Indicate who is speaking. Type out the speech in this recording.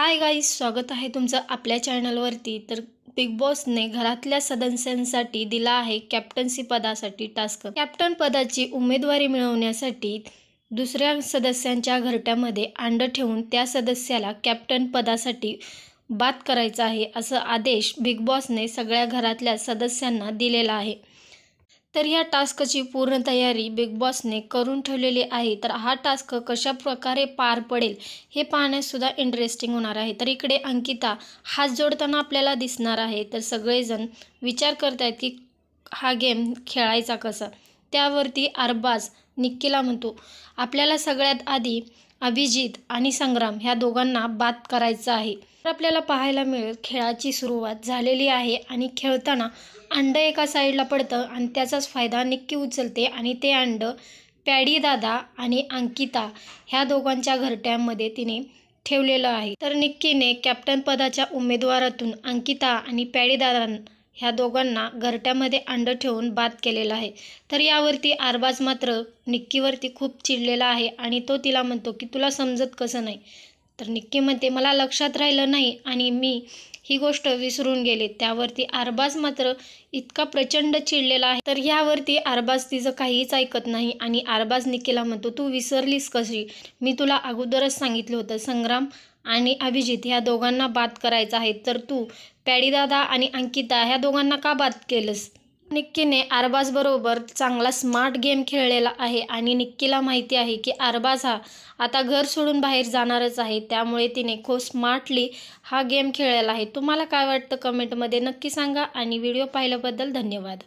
Speaker 1: Hi guys, स्वागत आहे तुमचं आपल्या चॅनलवरती। तर बिग बॉसने घरातल्या सदस्यांसाठी दिला आहे कॅप्टन्सी पदासाठी टास्क। कॅप्टन पदाची उमेदवारी मिळवण्यासाठी दुसऱ्या सदस्यांच्या घरट्यामध्ये अंड ठेवून त्या सदस्याला कॅप्टन पदासाठी बाद करायचा आहे, असा आदेश बिग बॉसने सगळ्या घरातल्या सदस्यांना दिलेला आहे। तर या टास्कची पूर्ण तयारी बिग बॉसने करून ठेवलेली आहे। तर हा टास्क कशा प्रकारे पार पडेल हे पाहण्यासुद्धा इंटरेस्टिंग होणार आहे। तर इकडे अंकिता हात जोडताना आपल्याला दिसणार आहे। तर सगळेजण विचार करत आहेत की हा गेम खेळायचा कसा। त्यावरती अरबाज निक्कीला म्हणतो, आपल्याला सगळ्यात आधी अभिजित आणि संग्राम ह्या दोघांना बाद करायचं आहे। तर आपल्याला पाहायला मिळेल खेळाची सुरुवात झालेली आहे आणि खेळताना अंड एका साईडला पडतं आणि त्याचाच फायदा निक्की उचलते आणि ते अंड पॅडी दादा आणि अंकिता ह्या दोघांच्या घरट्यामध्ये तिने ठेवलेलं आहे। तर निक्कीने कॅप्टन पदाच्या उमेदवारातून अंकिता आणि पॅडी दादा ह्या दोघांना घरट्यामध्ये अंड ठेवून बाद केलेला आहे। तर यावरती अरबाज मात्र निक्कीवरती खूप चिडलेला आहे आणि तो तिला म्हणतो की तुला समजत कसं नाही। तर निक्की म्हणते, मला लक्षात राहिलं नाही आणि मी ही गोष्ट विसरून गेले। त्यावरती अरबाज मात्र इतका प्रचंड चिडलेला आहे। तर यावरती अरबाज तिचं काहीच ऐकत नाही आणि अरबाज निक्कीला म्हणतो, तू विसरलीस कशी? मी तुला अगोदरच सांगितलं होतं संग्राम आणि अभिजित ह्या दोघांना बाद करायचं आहे, तर तू पॅडीदादा आणि अंकिता ह्या दोघांना का बाद केलंस? निक्कीने अरबाज बरोबर चांगला स्मार्ट गेम खेळलेला आहे आणि निक्कीला माहिती आहे की अरबाज हा आता घर सोडून बाहेर जाणारच आहे। त्यामुळे तिने खूप स्मार्टली हा गेम खेळलेला आहे। तुम्हाला काय वाटतं कमेंटमध्ये नक्की सांगा आणि व्हिडिओ पाहिल्याबद्दल धन्यवाद।